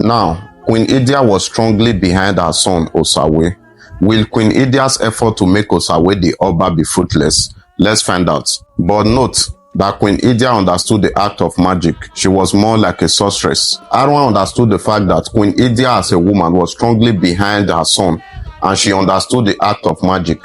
Now, Queen Idia was strongly behind her son Osawe. Will Queen Idia's effort to make Osawe the Oba be fruitless? Let's find out. But note that Queen Idia understood the act of magic. She was more like a sorceress. Arhuarhan understood the fact that Queen Idia as a woman was strongly behind her son, and she understood the act of magic.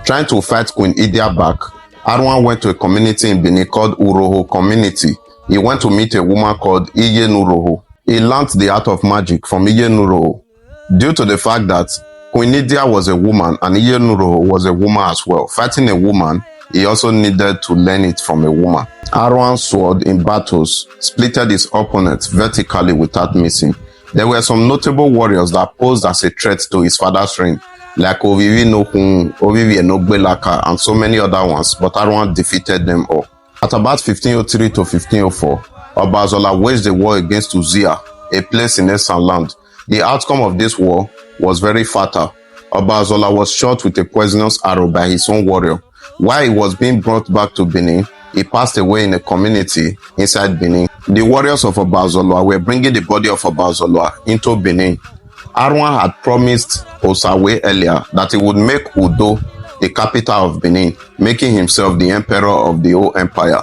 Trying to fight Queen Idia back, Arhuarhan went to a community in Benin called Uroho community. He went to meet a woman called Iye Nuroho. He learnt the art of magic from Iye Nuroho. Due to the fact that Queen Idia was a woman and Iye Nuroho was a woman as well, fighting a woman, he also needed to learn it from a woman. Arhuarhan's sword in battles splitted his opponent vertically without missing. There were some notable warriors that posed as a threat to his father's reign, like Ovivi no Hun, Ovivi Enogbelaka, and so many other ones, but Arhuarhan defeated them all. At about 1503 to 1504, Obazola waged a war against Uzia, a place in Esan land. The outcome of this war was very fatal. Obazola was shot with a poisonous arrow by his own warrior. While he was being brought back to Benin, he passed away in a community inside Benin. The warriors of Obazola were bringing the body of Obazola into Benin. Arhuarhan had promised Osawe earlier that he would make Udo the capital of Benin, making himself the emperor of the whole empire.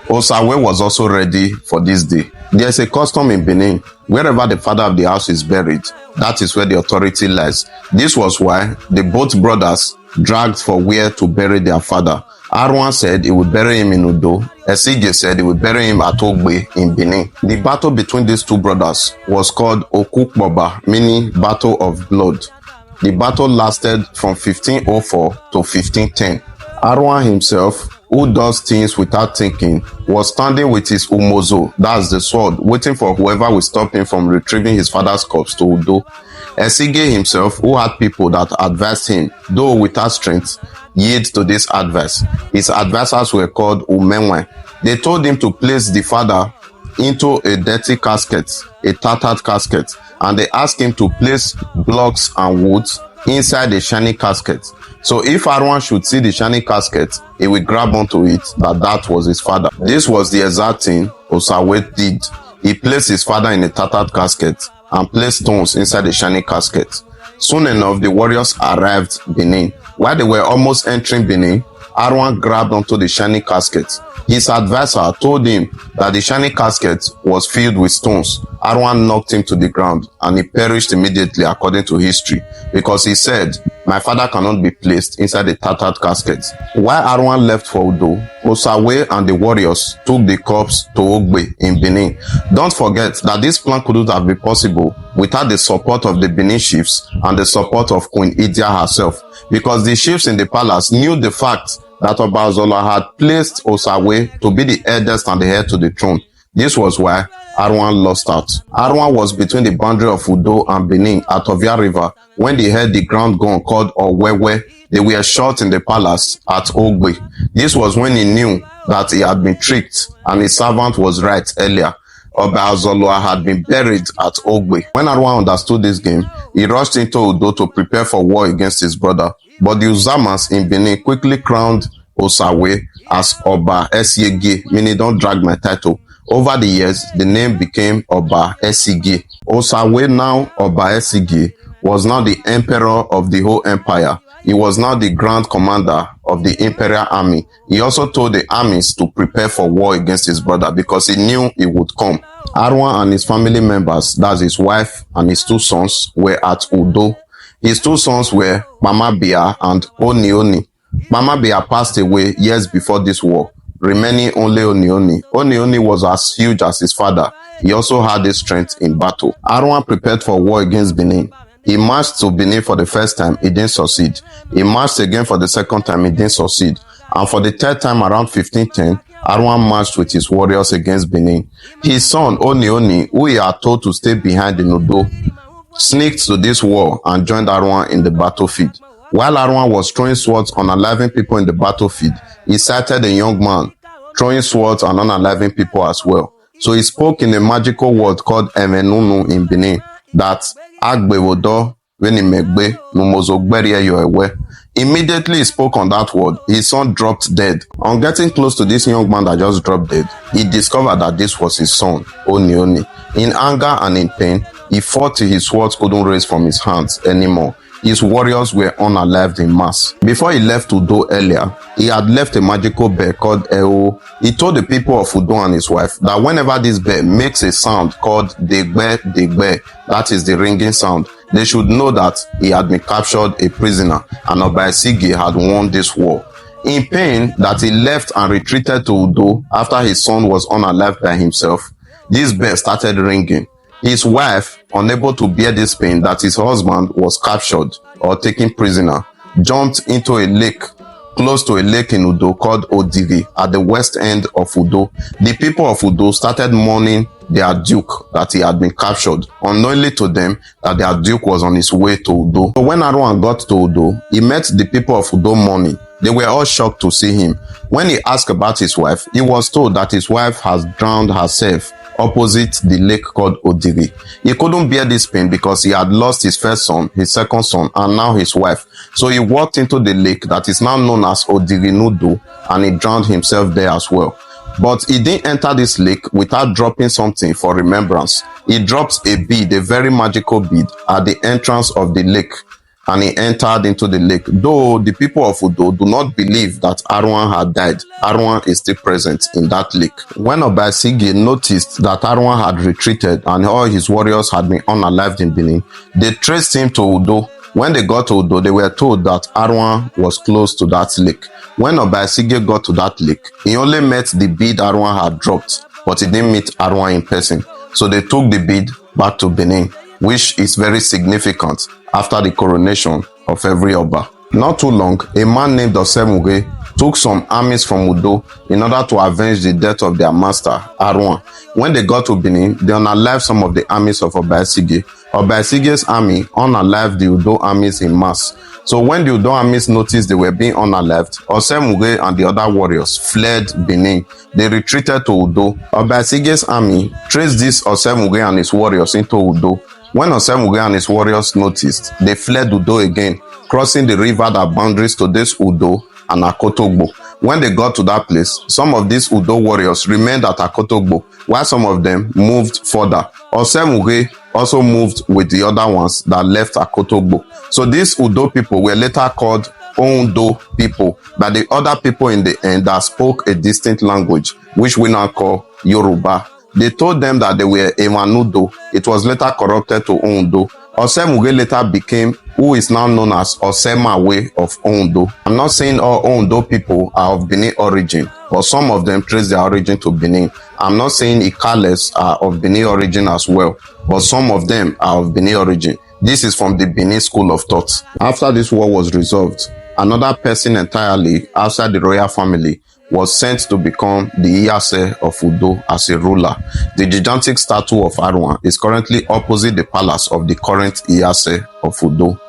Osawe was also ready for this day. There is a custom in Benin, wherever the father of the house is buried, that is where the authority lies. This was why the both brothers dragged for where to bury their father. Arhuarhan said he would bury him in Udo. Esige said he would bury him at Ogbe in Benin. The battle between these two brothers was called Okukboba, meaning Battle of Blood. The battle lasted from 1504 to 1510. Arhuarhan himself, who does things without thinking, was standing with his umozo, that's the sword, waiting for whoever will stop him from retrieving his father's corpse to Udo. Esige himself, who had people that advised him, though without strength, yield to this advice. His advisors were called Umenwe. They told him to place the father into a dirty casket, a tattered casket, and they asked him to place blocks and woods inside the shiny casket. So if Arhuarhan should see the shiny casket, he will grab onto it that was his father. This was the exact thing Osawe did. He placed his father in a tattered casket and placed stones inside the shiny casket. Soon enough, the warriors arrived Benin. While they were almost entering Benin, Arhuarhan grabbed onto the shiny casket. His advisor told him that the shiny casket was filled with stones. Arhuarhan knocked him to the ground and he perished immediately according to history, because he said, "My father cannot be placed inside the tattered casket." While Arhuarhan left for Udo, Osawe and the warriors took the corpse to Ogbe in Benin. Don't forget that this plan couldn't have been possible without the support of the Benin chiefs and the support of Queen Idia herself, because the chiefs in the palace knew the fact that Obazola had placed Osawe to be the eldest and the heir to the throne. This was why Arhuarhan lost out. Arhuarhan was between the boundary of Udo and Benin at Ovia River when they heard the ground gun called Owewe. They were shot in the palace at Ogbe. This was when he knew that he had been tricked and his servant was right earlier. Obazola had been buried at Ogbe. When Arhuarhan understood this game, he rushed into Udo to prepare for war against his brother. But the Uzamas in Benin quickly crowned Osawe as Oba Esiege, meaning don't drag my title. Over the years, the name became Oba Esige. Osawe, now Oba Esige, was now the emperor of the whole empire. He was now the grand commander of the imperial army. He also told the armies to prepare for war against his brother because he knew he would come. Arhuarhan and his family members, that's his wife and his two sons, were at Udo. His two sons were Mama Bia and Onioni. Mama Bia passed away years before this war, remaining only Onioni. Onioni was as huge as his father. He also had the strength in battle. Arhuarhan prepared for war against Benin. He marched to Benin for the first time, he didn't succeed. He marched again for the second time, he didn't succeed. And for the third time around 1510, Arhuarhan marched with his warriors against Benin. His son Onioni, who he had told to stay behind in Udo, sneaked to this war and joined Arhuarhan in the battlefield. While Arhuarhan was throwing swords on unaliving people in the battlefield, he sighted a young man throwing swords and unaliving people as well. So he spoke in a magical word called Emenunu in Benin, that Agbewodo Venimegbe Numozogberie Yoewe. Immediately he spoke on that word, his son dropped dead. On getting close to this young man that just dropped dead, he discovered that this was his son, Onioni. In anger and in pain, He fought till his swords couldn't raise from his hands anymore. His warriors were unalived in mass. Before he left Udo earlier, he had left a magical bear called Eo. He told the people of Udo and his wife that whenever this bear makes a sound called Degbe Degbe, that is the ringing sound, they should know that he had been captured a prisoner and Obaisigi had won this war. In pain that he left and retreated to Udo after his son was unalived by himself, this bear started ringing. His wife, unable to bear this pain that his husband was captured or taken prisoner, jumped into a lake close to a lake in Udo called Odiri at the west end of Udo. The people of Udo started mourning their duke that he had been captured, unknowingly to them that their duke was on his way to Udo. So when Arhuarhan got to Udo, he met the people of Udo mourning. They were all shocked to see him. When he asked about his wife, he was told that his wife has drowned herself opposite the lake called Odiri. He couldn't bear this pain because he had lost his first son, his second son, and now his wife. So he walked into the lake that is now known as Odiri Nudo, and he drowned himself there as well. But he didn't enter this lake without dropping something for remembrance. He dropped a bead, a very magical bead, at the entrance of the lake, and he entered into the lake. Though the people of Udo do not believe that Arhuarhan had died, Arhuarhan is still present in that lake. When Obaisigi noticed that Arhuarhan had retreated and all his warriors had been unalived in Benin, they traced him to Udo. When they got to Udo, they were told that Arhuarhan was close to that lake. When Obaisigi got to that lake, he only met the bead Arhuarhan had dropped, but he didn't meet Arhuarhan in person. So they took the bead back to Benin, which is very significant after the coronation of every Oba. Not too long, a man named Osemughe took some armies from Udo in order to avenge the death of their master, Arhuarhan. When they got to Benin, they unalived some of the armies of Obaisigi. Obaisigi's army unalived the Udo armies in mass. So when the Udo armies noticed they were being unalived, Osemughe and the other warriors fled Benin. They retreated to Udo. Obaisigi's army traced this Osemughe and his warriors into Udo. When Osemughe and his warriors noticed, they fled Udo again, crossing the river that boundaries to this Udo and Akotogbo. When they got to that place, some of these Udo warriors remained at Akotogbo, while some of them moved further. Osemughe also moved with the other ones that left Akotogbo. So these Udo people were later called Ondo people, by the other people in the end that spoke a distinct language, which we now call Yoruba. They told them that they were Ewanudo. It was later corrupted to Ondo. Osemughe later became who is now known as Osemawe of Ondo. I'm not saying all Ondo people are of Benin origin, but some of them trace their origin to Benin. I'm not saying Ikales are of Benin origin as well, but some of them are of Benin origin. This is from the Benin school of thought. After this war was resolved, another person entirely outside the royal family was sent to become the Iyase of Udo as a ruler. The gigantic statue of Arhuarhan is currently opposite the palace of the current Iyase of Udo.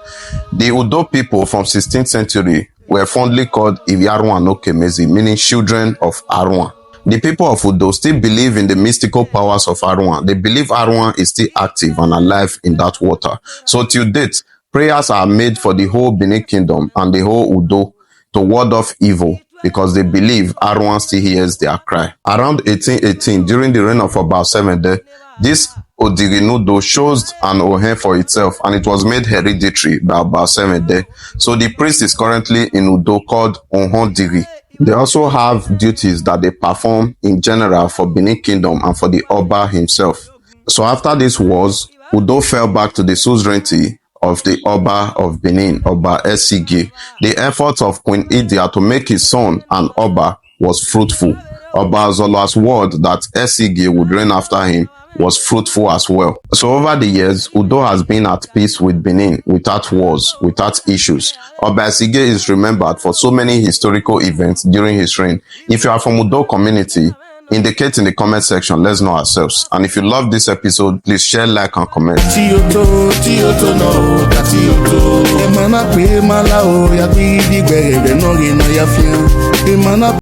The Udo people from 16th century were fondly called Iviarhuan Okemezi, meaning children of Arhuarhan. The people of Udo still believe in the mystical powers of Arhuarhan. They believe Arhuarhan is still active and alive in that water. So till date, prayers are made for the whole Benin kingdom and the whole Udo to ward off evil, because they believe Arhuarhan still hears their cry. Around 1818, during the reign of about 7 days, this Odirinudo chose an Ohen for itself, and it was made hereditary by about 7 days. So the priest is currently in Udo called Ohondiri. They also have duties that they perform in general for Benin Kingdom and for the Oba himself. So after these wars, Udo fell back to the suzerainty of the Oba of Benin, Oba Esigi. The efforts of Queen Idia to make his son an Oba was fruitful. Oba Zolo's word that Esigi would reign after him was fruitful as well. So over the years, Udo has been at peace with Benin, without wars, without issues. Oba Esigi is remembered for so many historical events during his reign. If you are from Udo community, indicate in the comment section. Let's know ourselves. And if you love this episode, please share, like, and comment.